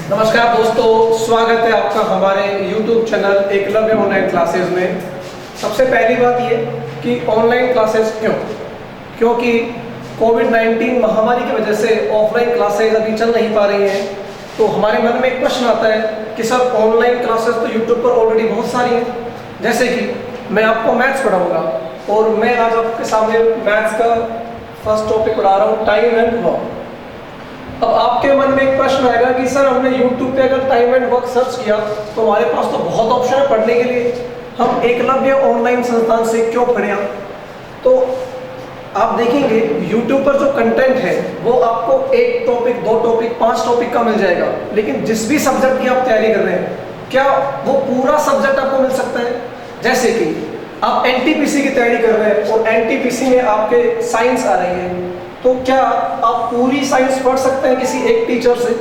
नमस्कार दोस्तों, स्वागत है आपका हमारे YouTube channel Eklavya online classes में। सबसे पहली बात ये कि ऑनलाइन क्लासेस क्योंकि कोविड-19 महामारी की वजह से ऑफलाइन क्लासेस अभी चल नहीं पा रही हैं, तो हमारे मन में एक प्रश्न आता है कि सर ऑनलाइन क्लासेस तो YouTube पर ऑलरेडी बहुत सारी हैं। जैसे कि मैं आपको मैथ्स पढ़ाऊँगा और मैं आज आपके सामने मैथ्स का फर्स्ट टॉपिक पढ़ा रहा हूँ, टाइम एंड वर्क। अब आपके मन में एक प्रश्न आएगा कि सर हमने YouTube पे अगर टाइम एंड वर्क सर्च किया तो हमारे पास तो बहुत ऑप्शन है पढ़ने के लिए, हम एकलव्य ऑनलाइन संस्थान से क्यों पढ़ें? तो आप देखेंगे YouTube पर जो कंटेंट है वो आपको एक टॉपिक, दो टॉपिक, 5 टॉपिक का मिल जाएगा, लेकिन जिस भी सब्जेक्ट की आप तैयारी कर रहे हैं क्या वो पूरा सब्जेक्ट आपको मिल सकता है? जैसे कि आप NTPC की तैयारी कर रहे हैं और NTPC में आपके साइंस आ रही है, तो क्या आप पूरी साइंस पढ़ सकते हैं किसी एक टीचर से?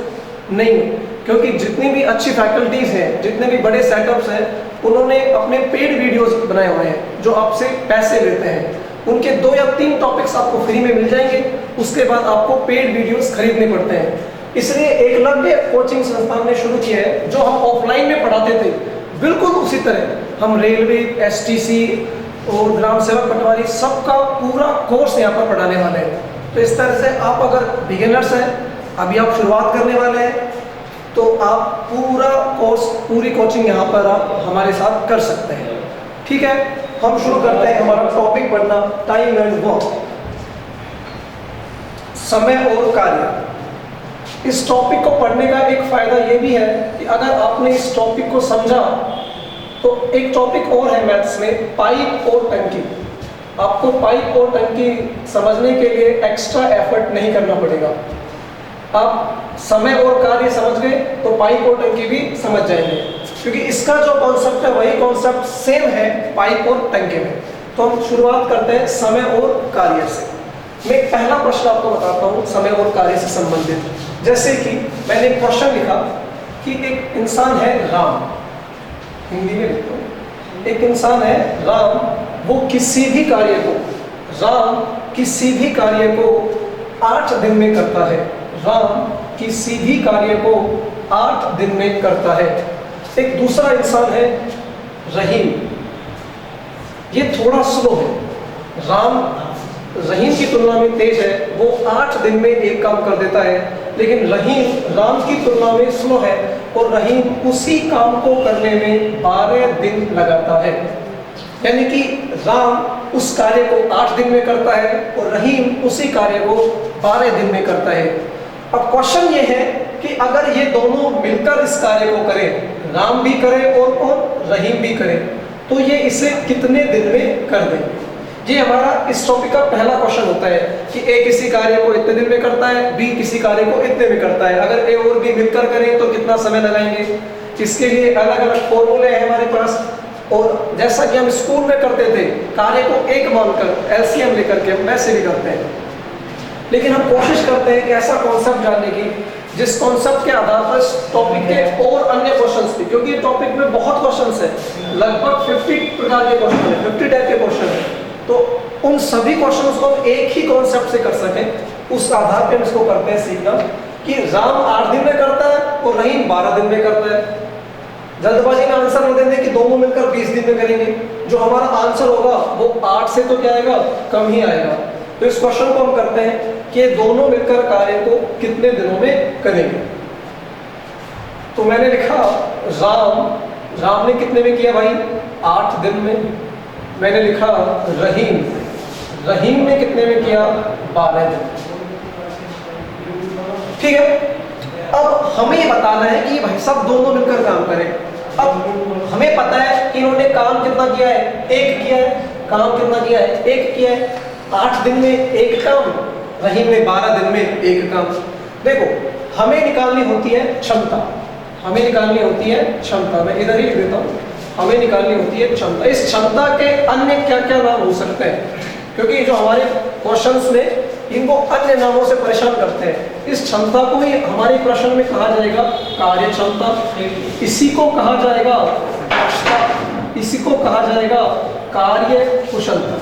नहीं, क्योंकि जितनी भी अच्छी फैकल्टीज हैं, जितने भी बड़े सेटअप्स हैं, उन्होंने अपने पेड वीडियोस बनाए हुए हैं जो आपसे पैसे लेते हैं। उनके 2 या 3 टॉपिक्स आपको फ्री में मिल जाएंगे, उसके बाद आपको पेड वीडियोस खरीदने पड़ते हैं। इसलिए एकलव्य कोचिंग संस्थान ने शुरू किया है, जो हम ऑफलाइन में पढ़ाते थे बिल्कुल उसी तरह हम रेलवे, STC और ग्राम सेवक पटवारी सबका पूरा कोर्स यहाँ पर पढ़ाने वाले हैं। तो इस तरह से आप अगर बिगिनर्स हैं, अभी आप शुरुआत करने वाले हैं, तो आप पूरा कोर्स, पूरी कोचिंग यहाँ पर आप हमारे साथ कर सकते हैं। ठीक है, हम शुरू करते हैं हमारा टॉपिक पढ़ना, टाइम एंड वर्क, समय और कार्य। इस टॉपिक को पढ़ने का एक फायदा ये भी है कि अगर आपने इस टॉपिक को समझा तो एक टॉपिक और है मैथ्स में, पाइप और टंकी। आपको पाइप और टंकी समझने के लिए एक्स्ट्रा एफर्ट नहीं करना पड़ेगा। आप समय और कार्य समझ गए तो पाइप और टंकी भी समझ जाएंगे, क्योंकि इसका जो कॉन्सेप्ट है वही कॉन्सेप्ट सेम है पाइप और टंकी में। तो हम शुरुआत करते हैं समय और कार्य से। मैं एक पहला प्रश्न आपको बताता हूँ समय और कार्य से संबंधित। जैसे कि मैंने एक क्वेश्चन लिखा कि एक इंसान है राम, हिंदी में लिखता हूँ, एक इंसान है राम, वो किसी भी कार्य को, राम किसी भी कार्य को 8 दिन में करता है। राम किसी भी कार्य को 8 दिन में करता है। एक दूसरा इंसान है रहीम, ये थोड़ा स्लो है, राम रहीम की तुलना में तेज है, वो 8 दिन में एक काम कर देता है, लेकिन रहीम राम की तुलना में स्लो है और रहीम उसी काम को करने में 12 दिन लगाता है। यानी कि राम उस कार्य को 8 दिन में करता है और रहीम उसी कार्य को 12 दिन में करता है। अब क्वेश्चन ये है कि अगर ये दोनों मिलकर इस कार्य को करें, राम भी करे और रहीम भी करे, तो ये इसे कितने दिन में कर दें? ये हमारा इस टॉपिक का पहला क्वेश्चन होता है कि A किसी कार्य को इतने दिन में करता है, B किसी कार्य को इतने में करता है। अगर A और B मिलकर करें तो कितना समय लगाएंगे? इसके लिए अलग अलग फॉर्मूले हैं हमारे पास, और जैसा कि हम स्कूल में करते थे, कार्य को एक मानकर LCM लेकर के हम वैसे भी करते हैं। लेकिन हम कोशिश करते हैं कि ऐसा कॉन्सेप्ट जानने की जिस कॉन्सेप्ट के आधार पर टॉपिक के और अन्य क्वेश्चंस थे, क्योंकि टॉपिक में बहुत क्वेश्चंस है, लगभग 50 प्रकार के क्वेश्चन है, 50 टाइप के क्वेश्चन है। तो उन सभी क्वेश्चंस को एक ही कॉन्सेप्ट से कर सकें, उस आधार पर हम इसको करते हैं सीखना कि राम 8 दिन में करता है और रहीम 12 दिन में करता है। जल्दबाजी में आंसर न देने कि दोनों मिलकर 20 दिन में करेंगे, जो हमारा आंसर होगा वो 8 से तो क्या आएगा, कम ही आएगा। तो इस क्वेश्चन को हम करते हैं कि दोनों मिलकर कार्य को कितने दिनों में करेंगे। तो मैंने लिखा राम ने कितने में किया भाई, 8 दिन में। मैंने लिखा रहीम ने कितने में किया, 12 दिन। ठीक है, अब हमें ये बताना है कि भाई सब दोनों मिलकर काम करें। अब हमें पता है कि इन्होंने काम कितना किया है, एक किया है। काम कितना किया है, एक किया है। 8 दिन में एक काम, रहीम ने 12 दिन में एक काम। देखो हमें निकालनी होती है क्षमता, हमें निकालनी होती है क्षमता। मैं इधर ही लिख देता हूँ, हमें निकालनी होती है क्षमता। इस क्षमता के अन्य क्या क्या नाम हो सकते हैं, क्योंकि जो हमारे क्वेश्चंस में इनको अन्य नामों से परेशान करते हैं। इस क्षमता को ही हमारे प्रश्न में कहा जाएगा कार्य क्षमता, इसी को कहा जाएगा दक्षता, इसी को कहा जाएगा कार्य कुशलता।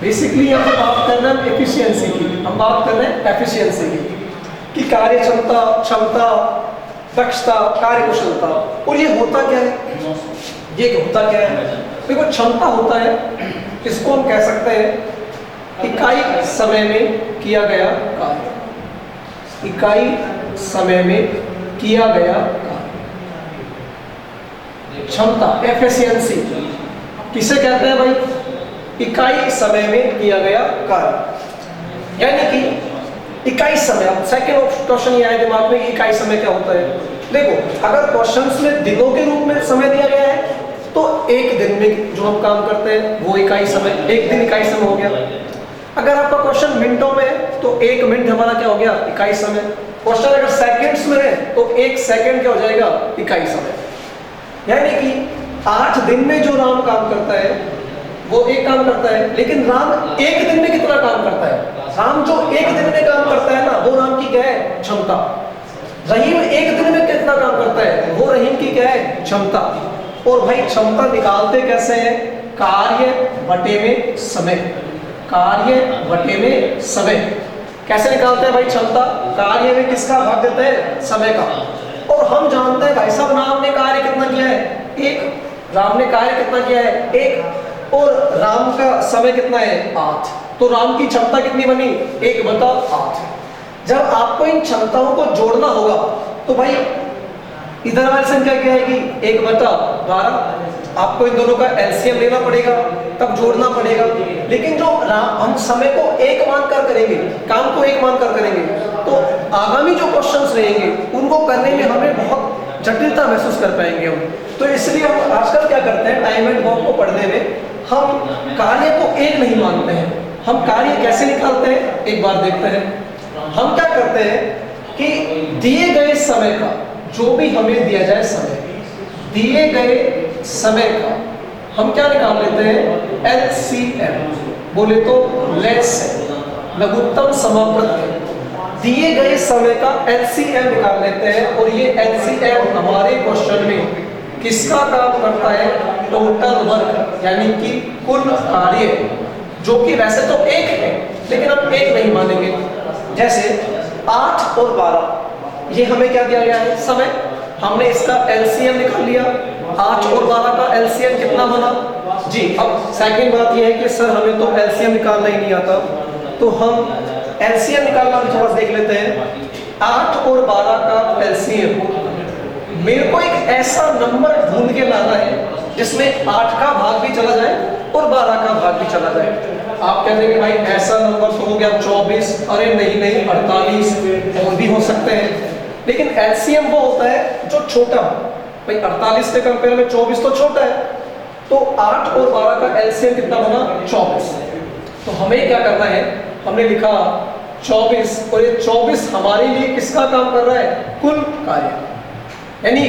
बेसिकली यहाँ पर बात कर रहे हैं एफिशिएंसी की, हम बात कर रहे हैं एफिशिएंसी की, कि कार्य क्षमता दक्षता, कार्यकुशलता। और ये होता क्या है, ये होता क्या है? देखो क्षमता होता है, इसको हम कह सकते हैं इकाई समय में किया गया कार्य, इकाई समय में किया गया कार्य। क्षमता, एफिशिएंसी किसे कहते हैं भाई? इकाई समय में किया गया कार्य। यानी कि इकाई समय, अब सेकंड क्वेश्चन ये आया दिमाग में, इकाई समय क्या होता है? देखो अगर क्वेश्चंस में दिनों के रूप में समय दिया गया है तो एक दिन में जो हम काम करते हैं वो इकाई समय, एक दिन इकाई समय हो गया। अगर आपका क्वेश्चन मिनटों में है तो एक मिनट हमारा क्या हो गया? इकाई समय। क्वेश्चन अगर सेकंड्स में है तो एक सेकंड क्या हो जाएगा? इकाई समय। यानी कि 8 दिन में जो राम काम करता है वो एक काम करता है, लेकिन राम एक दिन में कितना काम करता है? राम जो एक दिन में काम करता है ना, वो राम की क्या है? क्षमता। रहीम एक दिन में कितना काम करता है? वो रहीम की क्या है? क्षमता। और भाई क्षमता निकालते कैसे हैं? कार्य बटे में समय, कार्य बटे में समय। कैसे निकालते हैं भाई क्षमता? कार्य में किसका भाग देते हैं? समय का। और हम जानते हैं भाई साहब राम ने कार्य कितना किया है? एक। राम ने कार्य कितना किया है? एक। और राम का समय कितना है? 8। तो राम की क्षमता कितनी बनी? 1/8। जब आपको इन क्षमताओं को जोड़ना होगा तो भाई इधर वाली संख्या क्या आएगी? 1/12। आपको इन दोनों का एलसीएम लेना पड़ेगा, तब जोड़ना पड़ेगा। लेकिन जो हम समय को एक मानकर करेंगे, काम को एक मानकर करेंगे, तो आगामी जो क्वेश्चंस रहेंगे उनको करने में हमें बहुत जटिलता महसूस कर पाएंगे हम। तो इसलिए हम आजकल क्या करते हैं, टाइम एंड वर्क को पढ़ने में हम कार्य को एक नहीं मानते हैं। हम कार्य कैसे निकालते हैं एक बार देखते हैं। हम क्या करते हैं कि दिए गए समय का, जो भी हमें दिया जाए समय, दिए गए समय का हम क्या निकाल लेते हैं? एलसीएम। बोले तो लेट्स लघुत्तम समापन, दिए गए समय का एलसीएम निकाल लेते हैं। और ये एलसीएम हमारे क्वेश्चन में किसका काम करता है? टोटल वर्क, यानी कि कुल कार्य, जो कि वैसे तो एक है लेकिन हम एक नहीं मानेंगे। जैसे 8 और 12, ये हमें क्या दिया गया है? समय। हमने इसका एलसीएम निकाल लिया। 8 और 12 का एलसीएम कितना बना जी? अब सेकंड बात ये है कि सर हमें तो एलसीएम निकालना ही नहीं आता, तो हम एलसीएम निकालना भी थोड़ा देख लेते हैं। 8 और 12 का एलसीएम, मेरे को एक ऐसा नंबर ढूंढ के लाना है जिसमें 8 का भाग भी चला जाए और 12 का भाग भी चला जाए। आप कह देंगे भाई ऐसा नंबर तो हो गया 24, अरे नहीं 48 और भी हो सकते हैं। लेकिन एलसीएम वो होता है जो छोटा हो। भाई 48 के कंपेयर में 24 तो छोटा है, तो 8 और 12 का एलसीएम कितना बना? 24। तो हमें क्या करना है? हमने लिखा 24, और ये 24 हमारे लिए किसका काम कर रहा है? कुल कार्य। यानी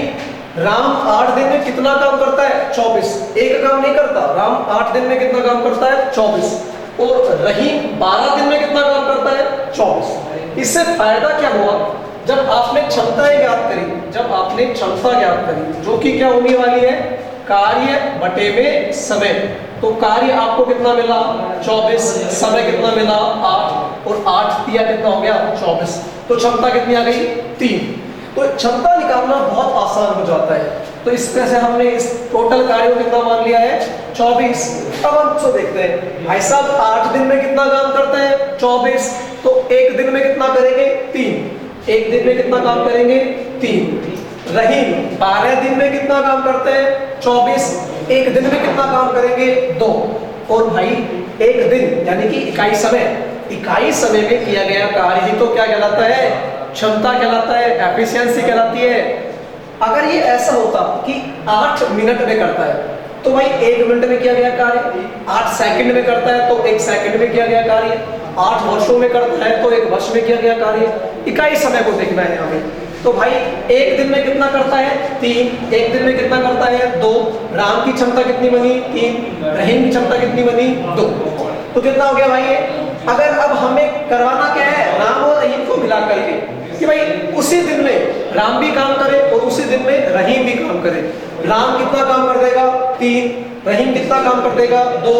राम 8 दिन में कितना काम करता है? 24। एक काम नहीं करता। राम 8 दिन में कितना काम करता है? 24। और रहीम 12 दिन में कितना काम करता है? 24। इससे फायदा क्या हुआ? जब आपने क्षमताएं ज्ञात करी, जब आपने क्षमता ज्ञात करी, जो कि क्या होने वाली है? कार्य बटे में समय। तो कार्य आपको कितना मिला? 24। समय कितना मिला? 8। और 8 दिया कितना हो गया? 24। तो क्षमता कितनी आ गई? 3। तो क्षमता निकालना बहुत आसान हो जाता है। तो इस तरह से हमने इस टोटल कार्यों कितना मान लिया है? 24। अब हम इसको देखते हैं, भाई साहब 8 दिन में कितना काम करते हैं? 24। तो एक दिन में कितना करेंगे? 3। एक दिन में कितना काम करेंगे? 3। रहीम 12 दिन में कितना काम करते हैं? 24। एक दिन में कितना काम करेंगे? 2। और भाई एक दिन यानी कि इकाई समय, इकाई समय में किया गया कार्य ही तो क्या कहलाता है? क्षमता कहलाता है, एफिशिएंसी कहलाती है। अगर ये ऐसा होता कि 8 मिनट में करता है तो भाई 1 मिनट में किया गया कार्य, 8 सेकंड में करता है तो 1 सेकंड में किया गया कार्य, 8 वर्षों में करता है तो 1 वर्ष में किया गया कार्य। इकाई समय को देखना है हमें। तो भाई एक दिन में कितना करता है? 3। एक दिन में कितना करता है? 2। राम की क्षमता कितनी बनी? 3। रहीम की क्षमता कितनी बनी? 2। तो कितना हो गया भाई? अगर अब हमें करवाना क्या है? राम और रहीम को मिला करके कि भाई उसी दिन में राम भी काम करे और उसी दिन में रहीम भी काम करे। राम कितना काम कर देगा? 3। रहीम कितना काम कर देगा? 2।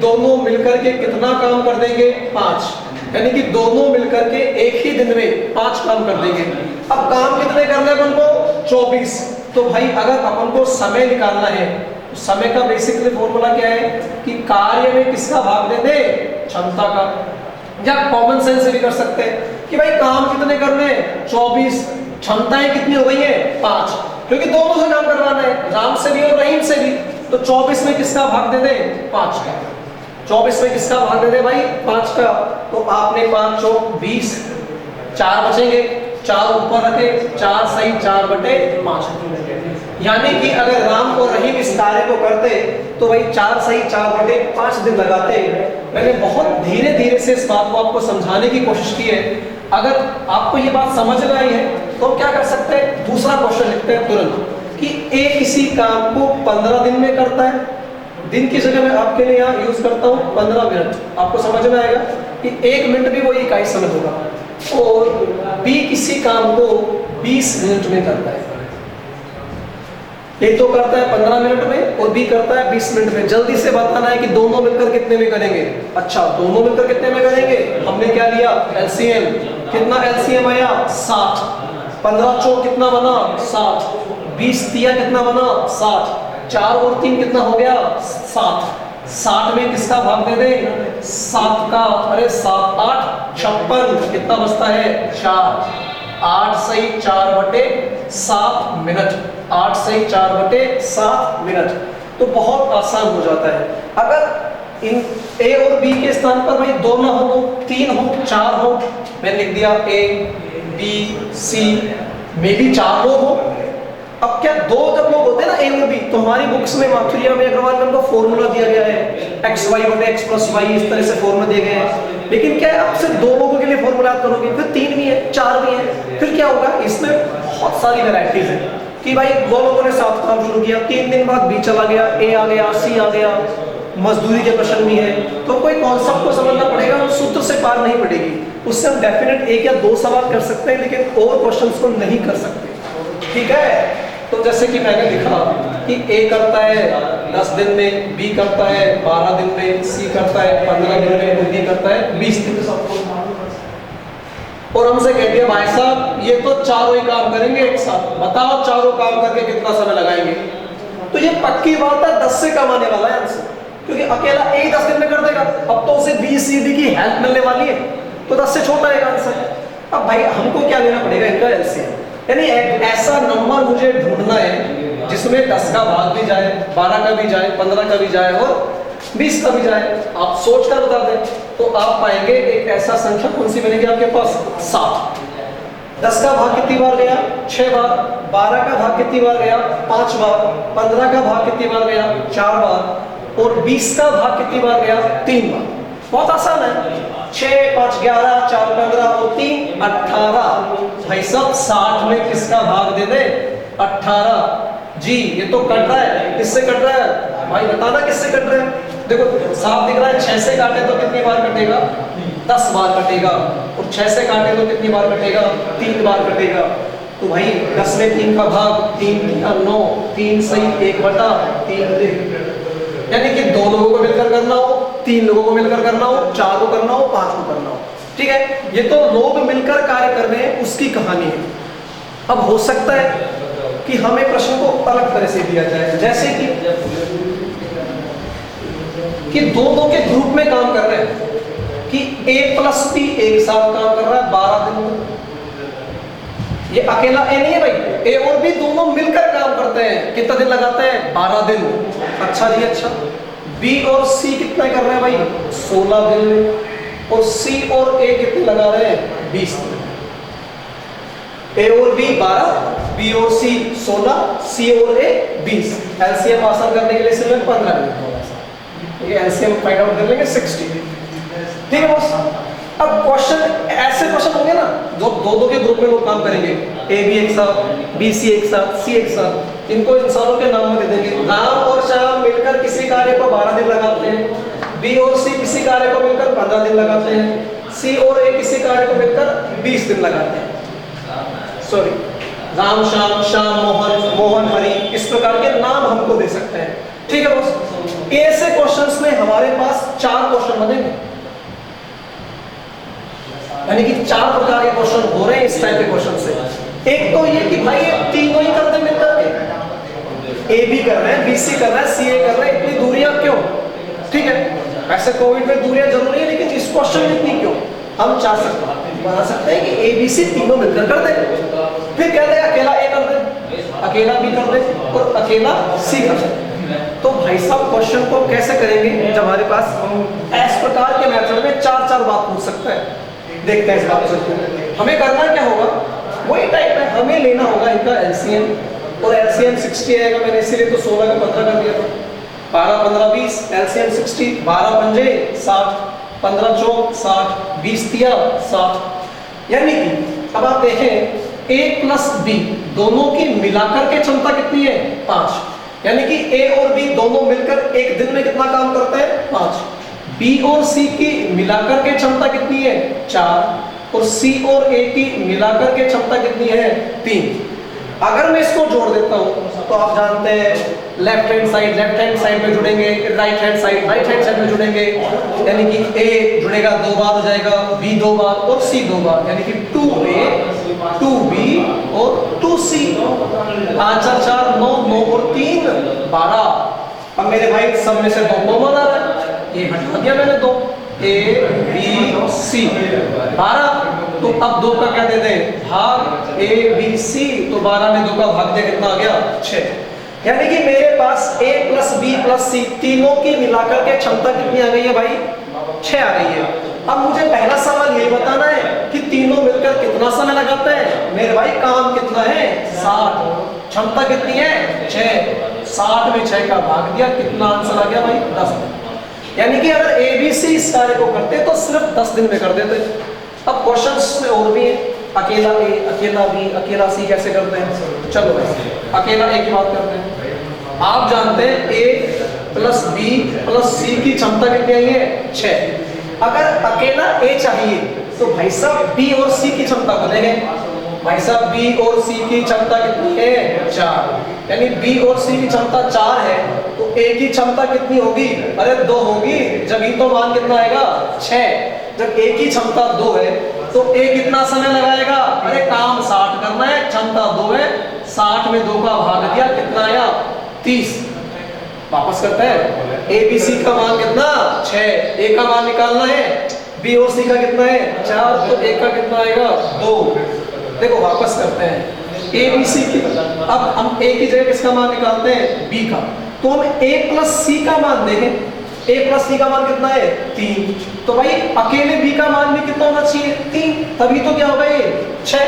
दोनों मिलकर के कितना काम कर देंगे? 5। यानी कि दोनों मिलकर के एक ही दिन में 5 काम कर देंगे। अब काम कितने करने हैं उनको? 24। तो भाई अगर अपन को समय निकालना है तो समय का बेसिकली फॉर्मूला क्या है कि कार्य में किसका भाग दे दे, क्षमता का। या कॉमन सेंस से भी कर सकते हैं कि भाई काम कितने करने हैं, 24, क्षमताएं कितनी हो गई है, 5, क्योंकि दोनों से काम करवाना है, राम से भी और रहीम से भी। तो 24 में किसका भाग दे दे, 5 का। 24 में किसका भाग दे दे भाई, 5 का। तो आपने 5 चौक 20, 4 बचेंगे, 4 ऊपर रखे, 4 सही 4/5। यानी कि अगर राम और रहीम इस कार्य को करते तो भाई 4 सही 4/5 दिन लगाते। मैंने बहुत धीरे धीरे से इस बात को आपको समझाने की कोशिश की है। अगर आपको ये बात समझ में आई है तो क्या कर सकते हैं, दूसरा क्वेश्चन लिखते हैं तुरंत कि ए किसी काम को 15 दिन में करता है। दिन की जगह मैं आपके लिए यहाँ यूज करता हूँ 15 मिनट। आपको समझ में आएगा कि 1 मिनट भी वही इकाई समय होगा। और बी किसी काम को 20 मिनट में करता है। ए तो करता है 15 मिनट में और बी करता है 20 मिनट में। जल्दी से बताना है कि दोनों मिलकर कितने में करेंगे। अच्छा, दोनों मिलकर कितने में करेंगे, हमने क्या लिया, एलसीएम। कितना एलसीएम आया, 60। 15 चौक कितना बना, 60। 20 तिया कितना बना, 60। 4 और 3 कितना हो गया, 7। 60 में किसका भाग दे दे, 7 का। अरे 7 8 56, कितना बचता है, 4। 8 सही 4/7 मिनट। 8 सही 4/7 मिनट। तो बहुत आसान हो जाता है। अगर इन ए और बी के स्थान पर भाई 2 ना हो, 3 हो, 4 हो, मैंने लिख दिया ए बी सी, में भी 4 लोग हो। अब क्या 2 जब लोग होते हैं ना, ए और बी, तो हमारी बुक्स में माथुरिया में अग्रवाल में उनको फॉर्मूला दिया गया है, xy/x + y, इस तरह से फॉर्मूला दिए गए हैं। लेकिन क्या है, अब सिर्फ 2 लोगों के लिए फॉर्मूला याद करोगे, फिर 3 भी है, 4 भी है, फिर क्या होगा, इसमें बहुत सारी वैरायटीज है कि भाई 2 लोगों ने साथ काम शुरू किया, 3 दिन बाद बी चला गया, ए आ गया, सी आ गया, मजदूरी के प्रश्न भी है। तो कोई कॉन्सेप्ट को समझना पड़ेगा, हम सूत्र से पार नहीं पड़ेगी। उससे हम डेफिनेट 1 या 2 सवाल कर सकते हैं, लेकिन और क्वेश्चंस को नहीं कर सकते। ठीक है, तो जैसे कि मैंने लिखा कि ए करता है 10 दिन में, बी करता है 12 दिन में, सी करता है 15 दिन में, और डी करता है 20 दिन में। और हमसे कह दिया भाई साहब ये तो चारों ही काम करेंगे एक साथ, बताओ चारों काम करके कितना समय लगाएंगे। तो ये पक्की बात है 10 से कम आने वाला है आंसर, क्योंकि अकेला ए 10 दिन में कर देगा। अब तो उसे बी सी डी की हेल्प मिलने वाली है, तो 10 से छोटा आएगा आंसर। अब भाई हमको क्या लेना पड़ेगा, इनका एलसीएम। यानी एक ऐसा नंबर मुझे ढूंढना है जिसमें 10 का भाग भी जाए, 12 का भी जाए, 15 का भी जाए और 20 का भी जाए। आप सोच कर बता दें तो आप पाएंगे एक ऐसा संख्या कौन सी बनेगी आपके पास, 7। 10 का भाग कितनी बार गया, 6 बार। 12 का भाग कितनी बार गया, 5 बार। 15 का भाग कितनी बार गया, 4 बार। और 20 का भाग कितनी बार गया, 3 बार। बहुत आसान है। 6 5 11 4 15 और 3 18। भाई सब 60 में किसका भाग दे दे, 18। जी ये तो कट रहा है, किससे कट रहा है भाई, बताना किससे कट रहा है। देखो साफ दिख रहा है, 6 से काटे तो कितनी बार कटेगा, 10 बार कटेगा। और 6 से काटे तो कितनी बार कटेगा, 3 बार कटेगा। तो भाई 10 में 3 का भाग, 3 3 9, 3 सही 1/3। यानी कि 2 लोगों को मिलकर करना हो, 3 लोगों को मिलकर करना हो, 4 को करना हो, 5 को करना हो। ठीक है, ये तो लोग मिलकर कार्य कर रहे हैं उसकी कहानी है। अब हो सकता है कि हमें प्रश्न को अलग तरह से दिया जाए, जैसे कि 2 के ग्रुप में काम कर रहे हैं कि A + B एक साथ काम कर रहा है 12 दिन। ये अकेला ए नहीं है भाई, ए और बी दोनों मिलकर काम करते हैं, कितना दिन लगाते हैं, 12 दिन। अच्छा जी अच्छा, बी और सी कितना कर रहे हैं भाई, 16 दिन। और सी और ए कितने लगा रहे हैं, 20 दिन। ए और बी 12, बी और सी 16, सी और ए 20। एलसीएम आसान करने के लिए सिर्फ 15 मिनट, ये एलसीएम फाइंड आउट कर लेंगे 60। ठीक है बॉस। अब क्वेश्चन ऐसे क्वेश्चन होंगे ना जो 2 के ग्रुप में लोग काम करेंगे, ए बी एक साथ, बी सी एक साथ, सी एक साथ। इनको इंसानों के नाम में दे देंगे। राम और श्याम मिलकर किसी कार्य को 12 दिन लगाते हैं, बी और सी किसी कार्य को मिलकर 15 दिन लगाते हैं, सी और ए किसी कार्य को मिलकर 20 दिन लगाते हैं। सॉरी, राम श्याम, श्याम मोहन, मोहन हरि, इस प्रकार के नाम हमको दे सकते हैं। ठीक है बॉस। ऐसे क्वेश्चंस में हमारे पास 4 क्वेश्चन बनेंगे, यानी कि 4 प्रकार के क्वेश्चन हो रहे हैं इस टाइप के क्वेश्चन से। एक तो ये कि भाई ये तीनों ही कर दे मिलकर के, ए बी कर रहे हैं, बी सी कर रहे हैं, सी ए कर रहे हैं, इतनी दूरियां क्यों? ठीक है, वैसे कोविड में दूरियां जरूरी है, लेकिन इस क्वेश्चन में इतनी क्यों? हम चाह सकते बना सकते हैं कि ए बी सी तीनों मिलकर कर दे, फिर कह दे अकेला ए कर दे, अकेला बी कर दे और अकेला सी कर दे। तो भाई साहब क्वेश्चन को कैसे करेंगे जब हमारे पास इस प्रकार के मेथड में चार चार बात पूछ सकता है। देखते हैं इस बात से हमें करना क्या होगा, वही टाइप है, हमें लेना होगा इनका एलसीएम, और एलसीएम 60 आएगा, मैंने इसीलिए तो 16 का 15 कर दिया था। 12 15 20 एलसीएम 60, 12 पंजे 60, 15 चौक 60, 20 तिया 60। यानी कि अब आप देखें A प्लस बी दोनों की मिलाकर के क्षमता कितनी है? 5। यानी कि A और B दोनों मिलकर एक दिन में कितना काम करते हैं? 5। B और C की मिलाकर के क्षमता कितनी है? 4। और C और A की मिलाकर के क्षमता कितनी है? 3। अगर मैं इसको जोड़ देता हूं तो आप जानते हैं लेफ्ट हैंड साइड में जुड़ेंगे, राइट हैंड साइड में जुड़ेंगे, यानी कि A जुड़ेगा 2 बार हो जाएगा, B 2 बार और C 2 बार, यानी कि 2A 2B और 2C। 5 4 4 9 9 और 3 12। अब मेरे भाई सब में से 2 कॉमन आ रहा है, ये हटा दिया मैंने 2, A B C 12। तो अब 2 का क्या दे दें? भाग A B C, तो 12 में 2 का भाग दे कितना आ गया? 6। यानी कि मेरे पास A plus B plus C तीनों की मिलाकर के क्षमता कितनी आ गई है भाई? 6 आ गई है। अब मुझे पहला सवाल ये बताना है कि तीनों मिलकर कितना समय लगाते हैं। मेरे भाई काम कितना है? 60। क्षमता कितनी है? 6। 60 में 6 का भाग दिया, कितना आंसर आ गया भाई? 10। यानी कि अगर A B C इस कार्य को करते तो सिर्फ 10 दिन में कर देते। अब क्वेश्चंस में और भी है, अकेला A अकेला B अकेला C कैसे करते हैं? चलो भाई अकेला A की बात करते हैं। आप जानते हैं A plus B plus C की क्षमता कितनी आई है? 6। अगर अकेला A चाहिए तो भाई साहब B और C की क्षमता को देंगे। भाई साहब B और C की क्षमता कितनी है? 4। यानी B और C की क्षमता 4 है तो A की क्षमता कितनी होगी? अरे 2 होगी, जब ही तो मान कितना आएगा? 6। जब A की क्षमता 2 है तो A कितना समय लगाएगा? अरे काम 60 करना है, क्षमता 2 है, 60 में 2 का भाग दिया, कितना आया? 30। वापस करते हैं, A B C का मान कितना? 6। A का मान निकालना है, B और C का कितना है? 4, तो A का कितना आएगा? 2। देखो वापस करते हैं A B C की, अब हम A की जगह किसका मान निकालते हैं? B का। तो हम A प्लस C का मान देखें, A प्लस C का मान कितना है? 3। तो भाई अकेले B का मान भी कितना होना चाहिए? 3, तभी तो क्या होगा ये? 6।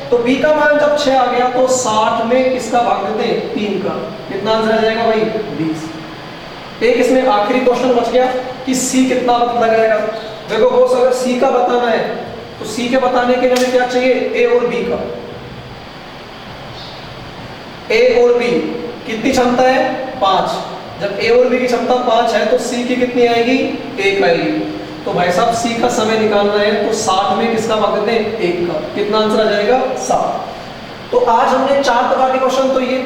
तो B का मान जब 6 आ गया तो 60 में किसका भाग देते हैं? 3 का। कितना आंसर आ जाएगा भाई? 20। एक इसमें आखिरी क्वेश्चन बच गया कि C कितना वक्त लगाएगा। देखो बॉस अगर C का बताना है तो C के बताने के लिए हमें क्या चाहिए? A और B का। A और B कितनी क्षमता है? 5। जब A और B की क्षमता 5 है तो C की कितनी आएगी? 1 आएगी। तो भाई साहब C का समय निकालना है तो 60 में किसका भाग देते हैं? 1 का। कितना आंसर आ जाएगा? 7। तो आज हमने 4 प्रकार के क्वेश्चन तो ये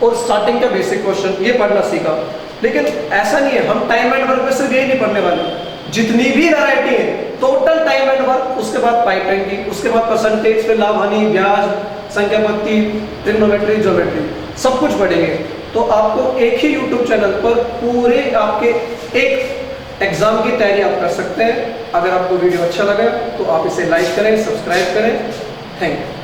और स्टार्टिंग का बेसिक क्वेश्चन ये पढ़ना सीखा। लेकिन ऐसा नहीं है हम टाइम एंड वर्क में सिर्फ ये नहीं पढ़ने वाले, जितनी भी वैरायटी है टोटल टाइम एंड वर्क, उसके बाद पाइप रैंकिंग, उसके बाद परसेंटेज, फिर लाभ हानि, ब्याज, संख्या पत्ती, ट्रिग्नोमेट्री, ज्योमेट्री, सब कुछ पढ़ेंगे। तो आपको एक ही YouTube चैनल पर पूरे आपके एक एग्जाम की तैयारी आप कर सकते हैं। अगर आपको वीडियो अच्छा लगा तो आप इसे लाइक करें, सब्सक्राइब करें। Thank you.